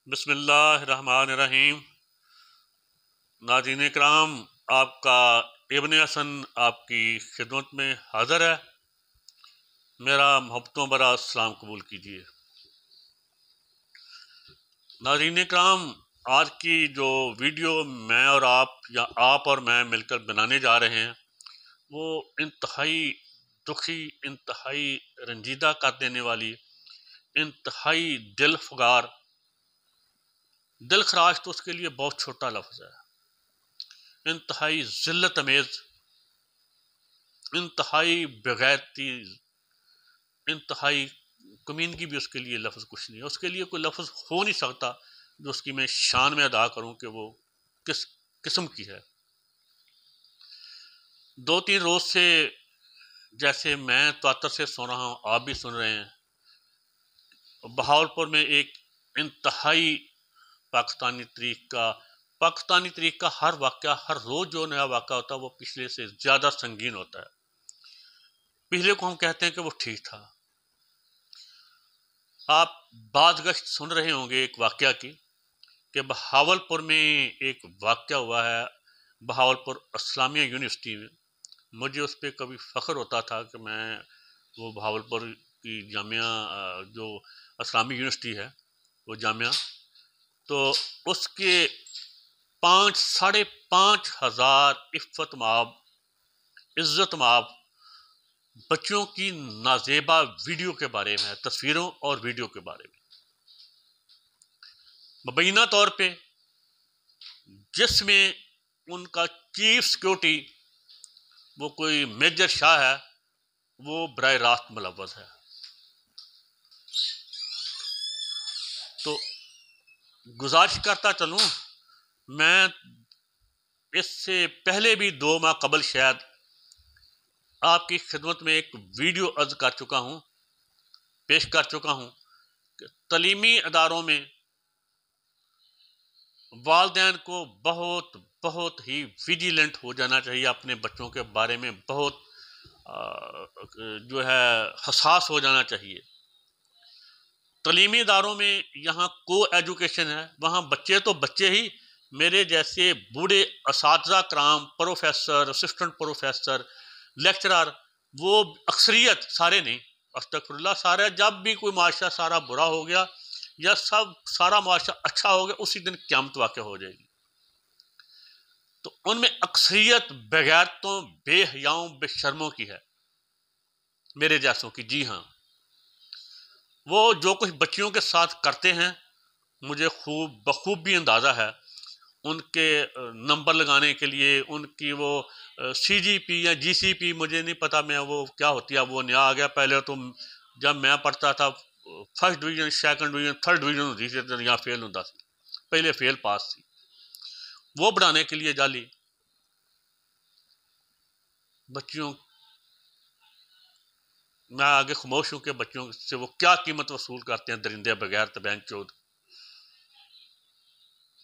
बिस्मिल्लाहिर्रहमानिर्रहीम। नाज़रीन इकराम, आपका इब्न हसन आपकी खिदमत में हाज़िर है। मेरा मोहब्बतों भरा सलाम कबूल कीजिए। नाज़रीन इकराम, आज की जो वीडियो मैं और आप या आप और मैं मिलकर बनाने जा रहे हैं वो इंतहाई दुखी, इंतहाई रंजीदा कर देने वाली, इंतहाई दिल फगार, दिल खराश तो उसके लिए बहुत छोटा लफ्ज़ है, इंतहाई ज़िल्लत अमेज़, इंतहाई बेगैरती, इंतहाई कमीनगी भी उसके लिए लफ्ज़ कुछ नहीं है। उसके लिए कोई लफ्ज़ हो नहीं सकता जो उसकी मैं शान में अदा करूं कि वो किस किस्म की है। 2-3 रोज़ से जैसे मैं तवातर से सुन रहा हूँ, आप भी सुन रहे हैं, बहावलपुर में एक इंतहाई पाकिस्तानी तरीक का हर वाक़या, हर रोज़ जो नया वाक़या होता है वो पिछले से ज़्यादा संगीन होता है। पिछले को हम कहते हैं कि वो ठीक था। आप बाज़गश्त सुन रहे होंगे एक वाक़या की कि बहावलपुर में एक वाक़या हुआ है, बहावलपुर इस्लामिया यूनिवर्सिटी में। मुझे उस पर कभी फ़ख्र होता था कि मैं वो बहावलपुर की जामिया जो इस्लामी यूनिवर्सिटी है वो जामिया, तो उसके 5-5.5 हज़ार इज़्ज़त माब बच्चों की नाजेबा वीडियो के बारे में है, तस्वीरों और वीडियो के बारे में। मुबैना तौर पे जिसमें उनका चीफ सिक्योरिटी वो कोई मेजर शाह है, वो बराह रास्त मुलव्वस है। तो गुजारिश करता चलूँ, मैं इससे पहले भी 2 माह कबल शायद आपकी खिदमत में एक वीडियो अर्ज कर चुका हूँ, पेश कर चुका हूँ कि तलीमी अदारों में वालिदैन को बहुत बहुत ही विजिलेंट हो जाना चाहिए, अपने बच्चों के बारे में बहुत जो है हसास हो जाना चाहिए। तलीमी इदारों में यहाँ को एजुकेशन है, वहाँ बच्चे तो बच्चे ही, मेरे जैसे बूढ़े असातिज़ा कराम, प्रोफेसर, असिस्टेंट प्रोफेसर, लेक्चरर, वो अक्सरियत, सारे नहीं, अस्तगफिरुल्लाह, सारे, जब भी कोई माशरा सारा बुरा हो गया या सब सारा माशरा अच्छा हो गया उसी दिन क़यामत वाक़या हो जाएगी। तो उनमें अक्सरियत बेगैरतों, बेहयाओं, बेशर्मों की है, मेरे जैसों की। जी हाँ, वो जो कुछ बच्चियों के साथ करते हैं मुझे बखूबी अंदाज़ा है। उनके नंबर लगाने के लिए उनकी वो CGP या GCP, मुझे नहीं पता मैं वो क्या होती है, वो नया आ गया। पहले तो जब मैं पढ़ता था first division, second division, third division होती थी, तो यहाँ फेल होता था, पहले फेल पास थी, वो बढ़ाने के लिए जाली बच्चियों। मैं आगे खामोश हूँ कि बच्चों से वो क्या कीमत वसूल करते हैं, दरिंदे बगैर तबैन चौध।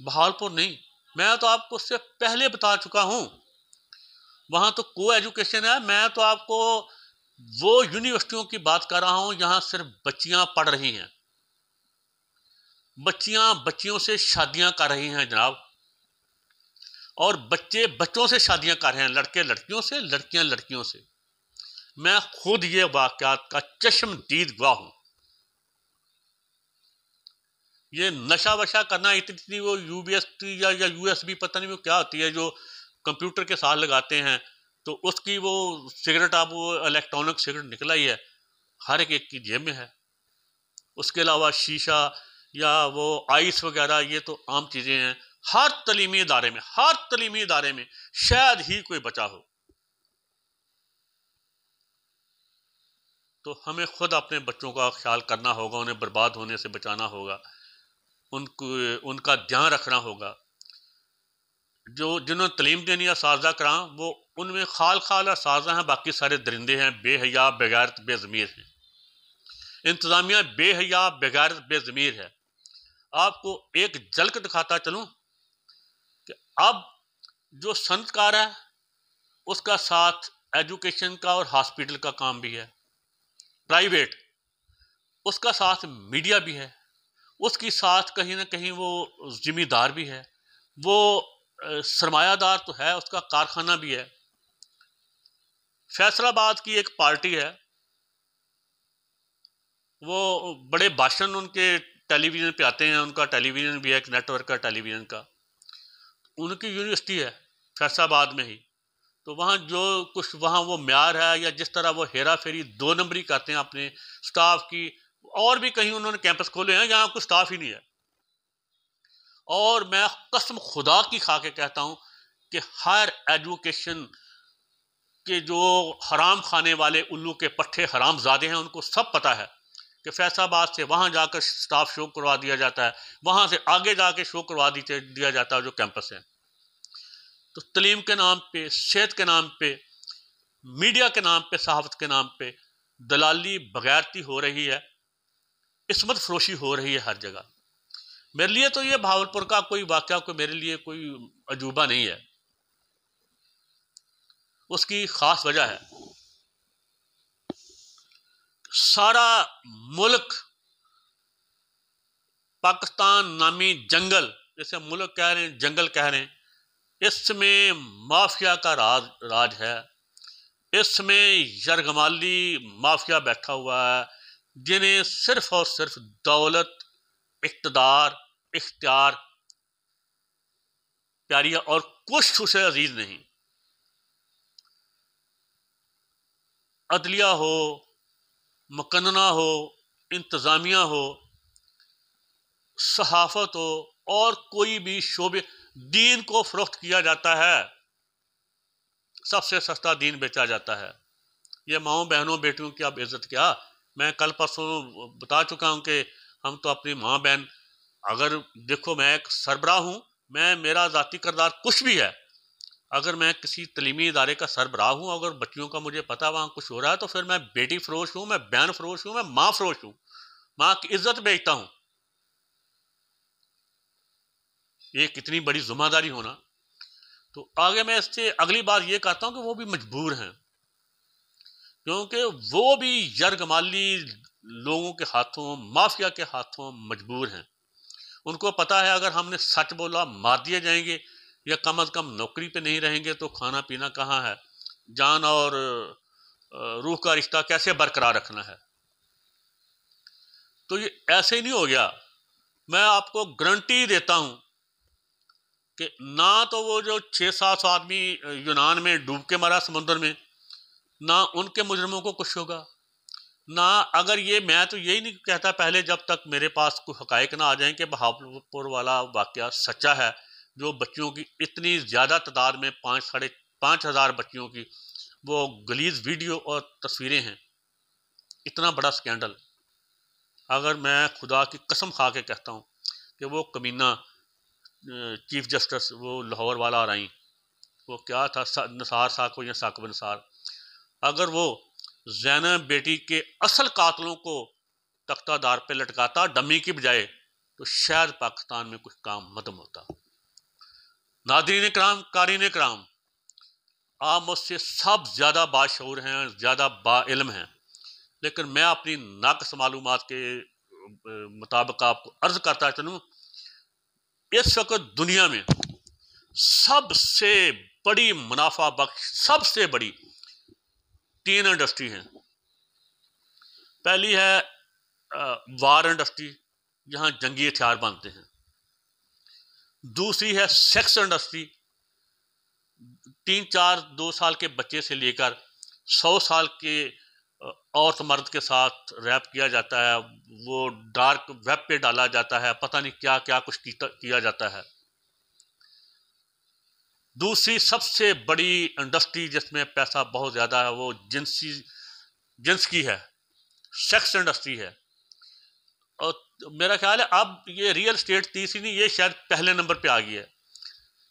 बहावलपुर नहीं, मैं तो आपको उससे पहले बता चुका हूँ, वहाँ तो को एजुकेशन है। मैं तो आपको वो यूनिवर्सिटियों की बात कर रहा हूँ जहाँ सिर्फ बच्चियाँ पढ़ रही हैं, बच्चियाँ बच्चियों से शादियाँ कर रही हैं जनाब, और बच्चे बच्चों से शादियाँ कर रहे हैं, लड़के लड़कियों से, लड़कियाँ लड़कियों से। मैं खुद ये वाक़यात का चश्मदीद गवाह हूँ। ये नशा वशा करना, इतनी वो UBST या USB पता नहीं वो क्या होती है जो कंप्यूटर के साथ लगाते हैं, तो उसकी वो सिगरेट, आप वो इलेक्ट्रॉनिक सिगरेट निकला ही है, हर एक की जेब में है। उसके अलावा शीशा या वो आइस वगैरह, ये तो आम चीज़ें हैं। हर तलीमी इदारे में शायद ही कोई बचा हो। तो हमें खुद अपने बच्चों का ख्याल करना होगा, उन्हें बर्बाद होने से बचाना होगा, उनको उनका ध्यान रखना होगा। जो जिन्होंने तलीम देनी है साजा करां, वो उनमें खाल खाल साजा हैं, बाकी सारे दरिंदे हैं, बेहया, बेगैरत, बेज़मीर हैं। इंतज़ामिया बेहया, बेगैरत, बेज़मीर है। आपको एक झलक दिखाता चलूं कि अब जो संतकार है उसका साथ एजुकेशन का और हॉस्पिटल का काम भी है, प्राइवेट, उसका साथ मीडिया भी है, उसकी साथ कहीं ना कहीं वो जिम्मेदार भी है, वो सरमायादार तो है, उसका कारखाना भी है। फैसलाबाद की एक पार्टी है, वो बड़े भाषण उनके टेलीविज़न पे आते हैं, उनका टेलीविज़न भी है, एक नेटवर्क का टेलीविज़न का। उनकी यूनिवर्सिटी है फैसलाबाद में ही, तो वहाँ जो कुछ वहाँ वो म्यार है, या जिस तरह वो हेरा फेरी 2 नंबरी करते हैं अपने स्टाफ की, और भी कहीं उन्होंने कैंपस खोले हैं जहाँ कुछ स्टाफ ही नहीं है। और मैं कसम खुदा की खा के कहता हूँ कि हायर एजुकेशन के जो हराम खाने वाले उल्लू के पट्टे हराम ज़ादे हैं, उनको सब पता है कि फैसलाबाद से वहाँ जाकर स्टाफ शो करवा दिया जाता है, वहाँ से आगे जाके शो करवा दिया जाता है जो कैंपस है। तो तलीम के नाम पे, सेहत के नाम पे, मीडिया के नाम पे, सहाफत के नाम पे दलाली बगैरती हो रही है, इस्मत फरोशी हो रही है हर जगह। मेरे लिए तो ये भावलपुर का कोई वाक़या कोई मेरे लिए कोई अजूबा नहीं है, उसकी ख़ास वजह है। सारा मुल्क पाकिस्तान नामी जंगल, जैसे मुल्क कह रहे हैं जंगल कह रहे हैं, इसमें माफिया का राज है, इसमें यरगमाली माफिया बैठा हुआ है, जिन्हें सिर्फ और सिर्फ दौलत, इख्तदार, इख्तियार प्यारी है और कुछ उसे अजीज नहीं। अदलिया हो, मुकन्ना हो, इंतज़ामिया हो, सहाफत हो, और कोई भी शोबे, दीन को फरोख्त किया जाता है, सबसे सस्ता दीन बेचा जाता है। ये माओ बहनों बेटियों की अब इज्जत क्या। मैं कल परसों बता चुका हूं कि हम तो अपनी माँ बहन, अगर देखो मैं एक सरबराह हूं, मैं मेरा ज़ाती किरदार कुछ भी है, अगर मैं किसी तलीमी इदारे का सरबराह हूं, अगर बच्चियों का मुझे पता वहां कुछ हो रहा है, तो फिर मैं बेटी फरोश हूं, मैं बहन फरोश हूं, मैं माँ फरोश हूं, माँ की इज्जत बेचता हूं। ये कितनी बड़ी जिम्मेदारी होना। तो आगे मैं इससे अगली बात ये कहता हूं कि वो भी मजबूर हैं, क्योंकि वो भी यरगमाली लोगों के हाथों, माफिया के हाथों मजबूर हैं। उनको पता है अगर हमने सच बोला मार दिए जाएंगे, या कम अज कम नौकरी पे नहीं रहेंगे तो खाना पीना कहाँ है, जान और रूह का रिश्ता कैसे बरकरार रखना है। तो ये ऐसे ही नहीं हो गया। मैं आपको गारंटी देता हूं कि ना तो वो जो 600-700 आदमी यूनान में डूब के मरा समुद्र में, ना उनके मुजरमों को कुछ होगा, ना, अगर ये, मैं तो यही नहीं कहता पहले जब तक मेरे पास कोई हकायक ना आ जाए कि बहावलपुर वाला वाकया सच्चा है, जो बच्चियों की इतनी ज़्यादा तादाद में 5,500 बच्चियों की वो गलीज वीडियो और तस्वीरें हैं, इतना बड़ा स्कैंडल। अगर मैं खुदा की कसम खा के कहता हूँ कि वो कमीना चीफ जस्टिस वो लाहौर वाला राई, वो क्या था, निसार साको या साकब निसार, अगर वो ज़ैनब बेटी के असल कातलों को तख्तादार पे लटकाता डमी की बजाय, तो शायद पाकिस्तान में कुछ काम मदम होता। नादरीन कराम, कारीन कराम, आप मुझसे सब ज़्यादा बाशऊर हैं, ज़्यादा बाइल्म हैं, लेकिन मैं अपनी नाक़िस मालूमात के मुताबिक आपको अर्ज करता चलूँ, इस वक्त दुनिया में सबसे बड़ी मुनाफा बख्श, सबसे बड़ी 3 इंडस्ट्री हैं। पहली है वार इंडस्ट्री, जहां जंगी हथियार बनते हैं। दूसरी है सेक्स इंडस्ट्री, 2 साल के बच्चे से लेकर 100 साल के औरत मर्द के साथ रैप किया जाता है, वो डार्क वेब पे डाला जाता है, पता नहीं क्या क्या कुछ किया जाता है। दूसरी सबसे बड़ी इंडस्ट्री जिसमें पैसा बहुत ज़्यादा है, वो जिन्स की है, सेक्स इंडस्ट्री है। और मेरा ख्याल है अब ये रियल स्टेट तीसरी नहीं, ये शायद पहले नंबर पे आ गई है।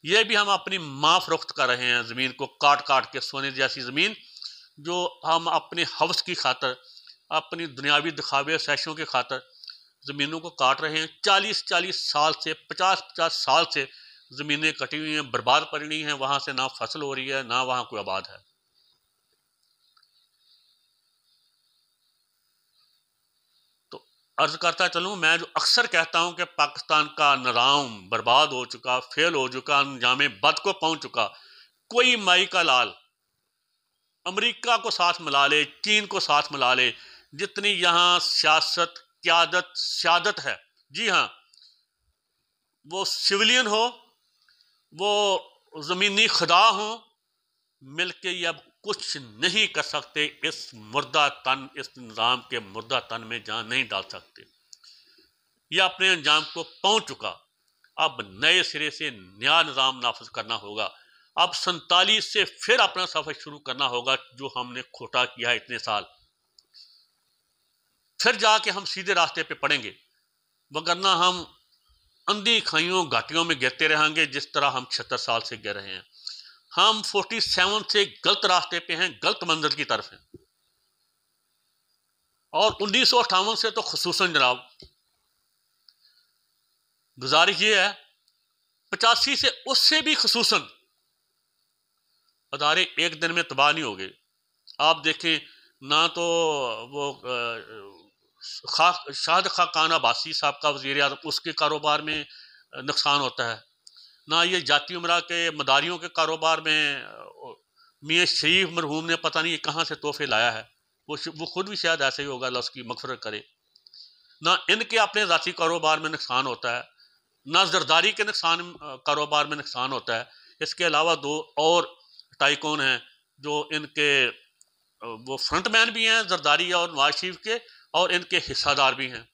ये भी हम अपनी माँ फरोख्त कर रहे हैं, ज़मीन को काट काट के, सोने जैसी ज़मीन जो हम अपने हवस की खातर, अपनी दुनियावी दिखावे सैशों की खातर ज़मीनों को काट रहे हैं। 40-40 साल से, 50-50 साल से ज़मीनें कटी हुई हैं, बर्बाद पड़ी हैं, वहाँ से ना फसल हो रही है, ना वहाँ कोई आबाद है। तो अर्ज करता चलूँ, मैं जो अक्सर कहता हूँ कि पाकिस्तान का निज़ाम बर्बाद हो चुका, फेल हो चुका, अंजामे बद को पहुँच चुका। कोई माई का लाल अमेरिका को साथ मिला ले, चीन को साथ मिला ले, जितनी यहाँ सियासत, क़यादत, सियादत है, जी हाँ, वो सिविलियन हो, वो ज़मीनी खुदा हो, मिलके ये अब कुछ नहीं कर सकते। इस मुर्दा तन, इस निज़ाम के मुर्दा तन में जान नहीं डाल सकते। यह अपने अंजाम को पहुंच चुका। अब नए सिरे से नया निज़ाम नाफिज करना होगा। अब 47 से फिर अपना सफ़र शुरू करना होगा, जो हमने खोटा किया है इतने साल। फिर जाके हम सीधे रास्ते पे पड़ेंगे, वगरना हम अंधी खाइयों घाटियों में गिरते रहेंगे, जिस तरह हम 76 साल से गिर रहे हैं। हम 47 से गलत रास्ते पे हैं, गलत मंजिल की तरफ हैं। और 1958 से तो खुसूसन जनाब गुजारिश ये है, 85 से उससे भी खुसूसन अदारे एक दिन में तबाह नहीं हो गए। आप देखें ना, तो वो शाहिद खाकान अब्बासी साहब का वज़ीर आज़म, उसके कारोबार में नुकसान होता है, ना ये जाती उमरा के मदारियों के कारोबार में मियाँ शरीफ मरहूम ने पता नहीं कहाँ से तोहफे लाया है, वो खुद भी शायद ऐसे ही होगा, अल्लाह उसकी मग़फ़िरत करे। ना इनके अपने ज़ाती कारोबार में नुकसान होता है, ना जरदारी के कारोबार में नुकसान होता है। इसके अलावा दो और टाइकून हैं जो इनके वो फ्रंटमैन भी हैं, जरदारी और नवाज शरीफ के, और इनके हिस्सादार भी हैं।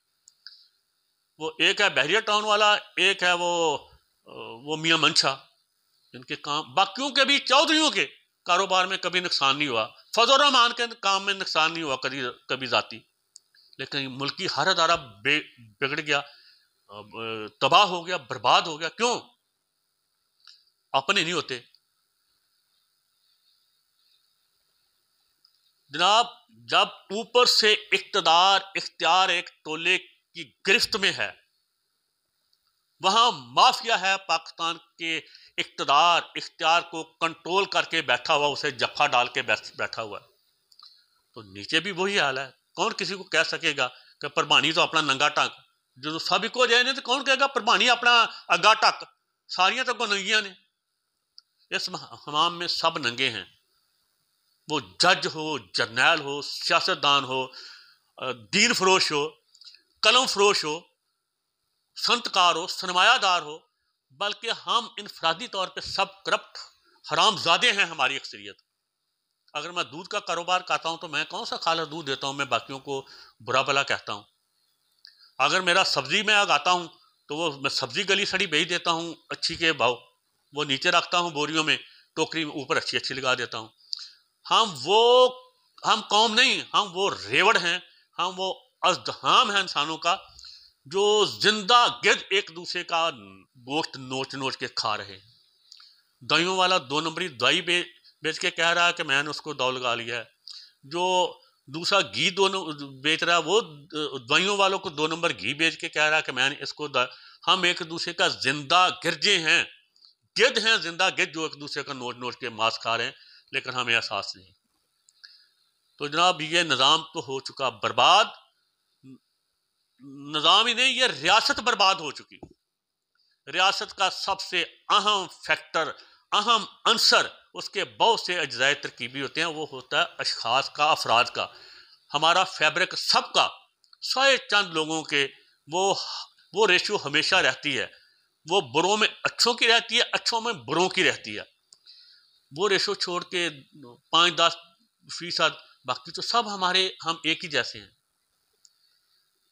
वो एक है बहरिया टाउन वाला, एक है वो मियाँ मंशा। इनके काम, बाकियों के भी चौधरियों के कारोबार में कभी नुकसान नहीं हुआ, फजल रहमान के काम में नुकसान नहीं हुआ कभी जाती, लेकिन मुल्क की हर अदारा बिगड़ गया, तबाह हो गया, बर्बाद हो गया। क्यों? अपने नहीं होते जनाब। जब ऊपर से इख्तियार एक टोले की गिरफ्त में है, वहां माफिया है पाकिस्तान के इख्तियार को कंट्रोल करके बैठा हुआ, उसे जफ्फा डाल के बैठा हुआ, तो नीचे भी वही हाल है। कौन किसी को कह सकेगा कि प्रभानी तो अपना नंगा टक, जो सबको हो जाए, तो कौन कहेगा प्रभानी अपना अगा टक, सारियां तो नंगियां ने। इस हमाम में सब नंगे हैं, वो जज हो, जर्नैल हो, सियासतदान हो, दीन फरोश हो, कलम फरोश हो, संतकार हो, सरमायादार हो, बल्कि हम इनफरादी तौर पे सब करप्ट हरामजादे हैं हमारी अक्सरियत। अगर मैं दूध का कारोबार करता हूं तो मैं कौन सा खाला दूध देता हूं, मैं बाकियों को बुरा भला कहता हूं। अगर मेरा सब्जी में आगाता हूं तो वो मैं सब्जी गली सड़ी बेच देता हूं अच्छी के भाव, वो नीचे रखता हूं बोरियों में, टोकरी में ऊपर अच्छी अच्छी लगा देता हूं। हम कौम नहीं, हम वो रेवड़ हैं, हम वो अज़दहाम हैं इंसानों का, जो जिंदा गिद एक दूसरे का गोश्त नोच नोच के खा रहे हैं। दवाइयों वाला 2 नंबरी दवाई बेच के कह रहा है कि मैंने उसको दौड़ लगा लिया है। जो दूसरा घी दोनों बेच रहा है, वो दवाइयों वालों को 2 नंबर घी बेच के कह रहा है कि मैंने इसको हम एक दूसरे का जिंदा गिरजे हैं, गिद्ध हैं, जिंदा गिद्ध, जो एक दूसरे का नोच नोच के मांस खा रहे हैं, लेकिन हमें एहसास नहीं। तो जनाब ये निज़ाम तो हो चुका बर्बाद, निज़ाम ही नहीं, ये रियासत बर्बाद हो चुकी। रियासत का सबसे अहम फैक्टर, अहम अंसर, उसके बहुत से अज्जाए तरकीबी होते हैं, वो होता है अशखास का, अफराद का। हमारा फैब्रिक सबका, सारे चंद लोगों के, वो रेशो हमेशा रहती है, वो बुरों में अच्छों की रहती है, अच्छों में बुरों की रहती है। वो रेशो छोड़ के 5-10%, बाकी तो सब हम एक ही जैसे हैं।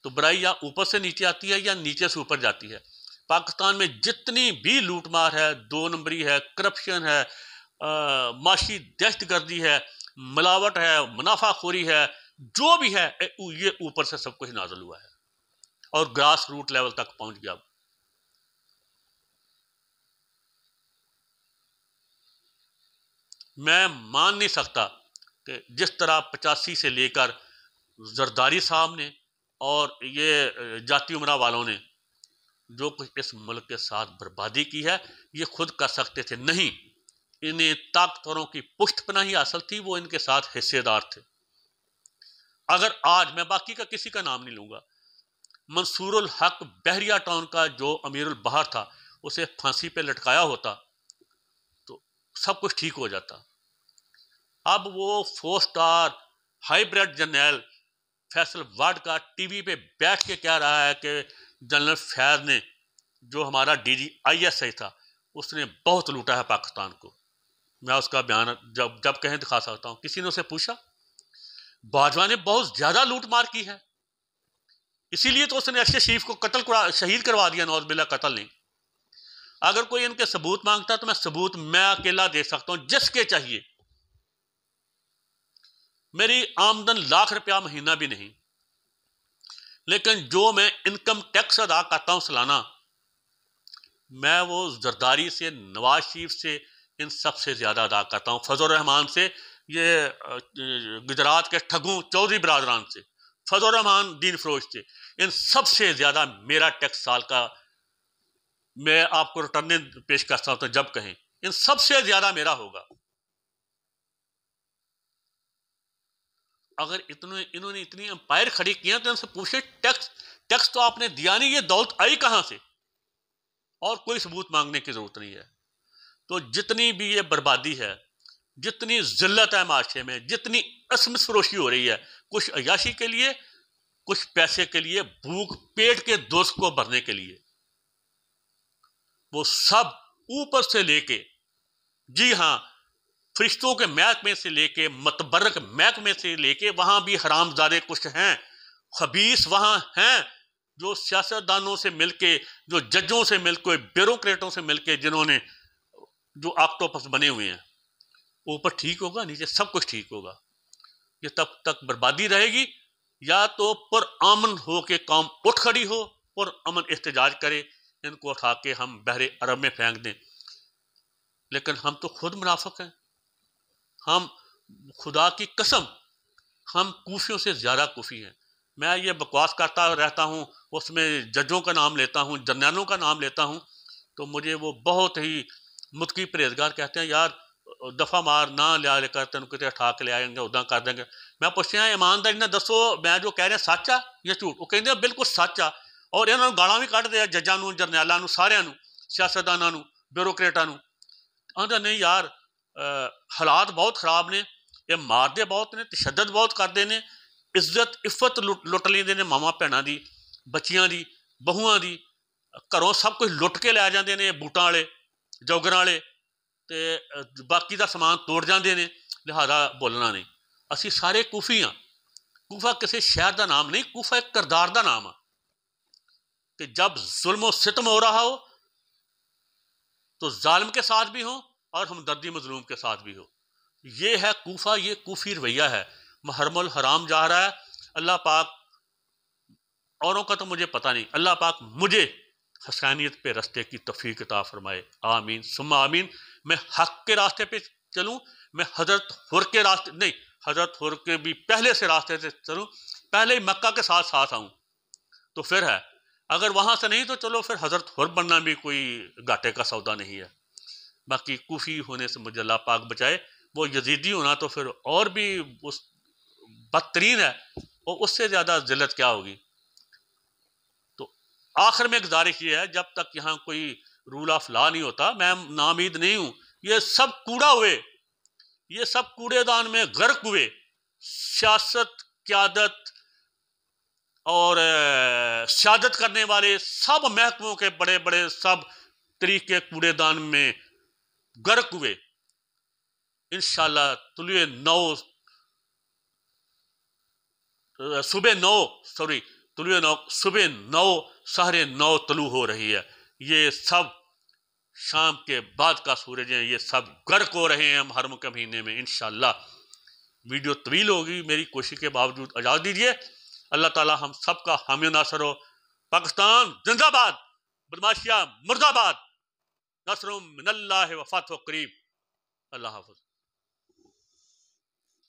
तो बुराई या ऊपर से नीचे आती है या नीचे से ऊपर जाती है। पाकिस्तान में जितनी भी लूटमार है, 2 नंबरी है, करप्शन है, माशी दहशतगर्दी है, मिलावट है, मुनाफाखोरी है, जो भी है, ये ऊपर से सब कुछ नाज़िल हुआ है और ग्रास रूट लेवल तक पहुंच गया। मैं मान नहीं सकता कि जिस तरह 85 से लेकर जरदारी साहब ने और ये जाती उमरा वालों ने जो कुछ इस मुल्क के साथ बर्बादी की है, ये खुद कर सकते थे नहीं। इन्हें ताकतवरों की पुष्टपनाही हासिल थी, वो इनके साथ हिस्सेदार थे। अगर आज, मैं बाकी का किसी का नाम नहीं लूंगा, मंसूरुल हक बहरिया टाउन का जो अमीरुल बहर था उसे फांसी पे लटकाया होता तो सब कुछ ठीक हो जाता। अब वो 4 star hybrid general Faisal ward का टीवी पे बैठ के कह रहा है कि जनरल फैज ने, जो हमारा DGISI था, उसने बहुत लूटा है पाकिस्तान को। मैं उसका बयान जब कहें दिखा सकता हूँ। किसी ने उसे पूछा, बाजवा ने बहुत ज्यादा लूट मार की है, इसीलिए तो उसने अरशद शरीफ को शहीद करवा दिया। नौज बिल्ला कत्ल नहीं। अगर कोई इनके सबूत मांगता तो मैं सबूत मैं अकेला दे सकता हूं, जिसके चाहिए। मेरी आमदन ₹1,00,000 महीना भी नहीं, लेकिन जो मैं इनकम टैक्स अदा करता हूं सालाना, मैं वो जरदारी से, नवाज शरीफ से, इन सब से ज्यादा अदा करता हूं। फजल रहमान से, ये गुजरात के ठगू चौधरी बरादरान से, फजल रहमान दीन फरोज से, इन सब से ज्यादा मेरा टैक्स साल का मैं आपको रिटर्न पेश करता हूं। तो जब कहें, इन सब से ज्यादा मेरा होगा। अगर इन्होंने इतनी एम्पायर खड़ी किया तो इनसे पूछे, टैक्स तो आपने दिया नहीं, ये दौलत आई कहां से? और कोई सबूत मांगने की जरूरत नहीं है। तो जितनी भी ये बर्बादी है, जितनी जिल्लत है माशरे में, जितनी असमत फरोशी हो रही है, कुछ अयाशी के लिए, कुछ पैसे के लिए, भूख पेट के दोस्त को भरने के लिए, वो सब ऊपर से लेके, जी हां, फरिश्तों के महकमे से लेके, मतबरक महकमे से लेके, वहां भी हरामजादे कुछ हैं, खबीस वहां हैं, जो सियासतदानों से मिलके, जो जजों से मिलके, ब्यूरोक्रेटों से मिलके, जिन्होंने जो ऑक्टोपस बने हुए हैं। ऊपर ठीक होगा, नीचे सब कुछ ठीक होगा। ये तब तक बर्बादी रहेगी, या तो पुरअमन हो के कौम उठ खड़ी हो, पुरअमन एहतजाज करे, इनको उठा के हम बहरे अरब में फेंक दें। लेकिन हम तो खुद मुनाफिक हैं। हम, खुदा की कसम, हम कूफियों से ज्यादा कूफी हैं। मैं ये बकवास करता रहता हूँ, उसमें जजों का नाम लेता हूँ, जर्नैलों का नाम लेता हूँ, तो मुझे वो बहुत ही मुतकी परहेजगार कहते हैं, यार दफा मार, ना लिया लेकर तेन कितने उठा के ले आएंगे, उदा कर देंगे। मैं पूछया, ईमानदारी ने दसो, मैं जो कह रहा सच आ या झूठ? वो कहते बिल्कुल सच आ। और इन्होंने गालां भी कढ़ दिया जजां, जरनैलों, सारियां, सियासतदानां, ब्यूरोक्रेटां। आंदा नहीं यार, हालात बहुत खराब ने, ये मारते बहुत ने, तशद्दद बहुत करते हैं, इज्जत इफ्फत लुट लेंदे ने, मावां भैणां दी, बच्चियां दी, बहुआं दी, घरों सब कुछ लुट के लै जांदे ने, बूटां वाले, जौगरां वाले, ते बाकी दा समान तोड़ जांदे ने। लिहाजा बोलना नहीं। असी सारे कूफी हाँ। कूफा किसी शहर का नाम नहीं, कूफा एक किरदार का नाम है कि जब जुल्म सितम हो रहा हो तो जालिम के साथ भी हो और हमदर्दी मजलूम के साथ भी हो। ये है कूफा, ये कूफी रवैया है। महरमुल हराम जा रहा है। अल्लाह पाक, औरों का तो मुझे पता नहीं, अल्लाह पाक मुझे हसैनियत पे रास्ते की तौफीक अता फरमाए। आमीन सुम्मा आमीन। मैं हक के रास्ते पे चलूं, मैं हजरत हुर के रास्ते नहीं, हजरत हुर के भी पहले से रास्ते से चलूं, पहले ही मक्का के साथ साथ आऊं तो फिर है। अगर वहां से नहीं तो चलो फिर हजरत हुर बनना भी कोई घाटे का सौदा नहीं है। बाकी कूफी होने से मुझे अल्लाह पाक बचाए। वो यजीदी होना तो फिर और भी उस बदतरीन है, और उससे ज्यादा जिल्लत क्या होगी। तो आखिर में गुजारिश ये है, जब तक यहाँ कोई रूल ऑफ लॉ नहीं होता, मैं नामीद नहीं हूं। ये सब कूड़ा हुए, ये सब कूड़ेदान में गर्क हुए। सियासत, क्यादत और सियादत करने वाले सब महकमों के बड़े बड़े सब तरीके कूड़ेदान में गर्क हुए। इंशाल्लाह तुलुए 9 सुबह 9 सहरे 9 तलू हो रही है। ये सब शाम के बाद का सूरज है, ये सब गर्क हो रहे हैं मुहर्रम के महीने में इंशाल्लाह। वीडियो तवील होगी, मेरी कोशिश के बावजूद इजाज़त दीजिए। अल्लाह ताला हम सब का हामी नासर हो। पाकिस्तान जिंदाबाद, बदमाशिया मुर्दाबाद, नसरुम मिनल्लाहि व फतह करीब। अल्लाह हाफ़िज़।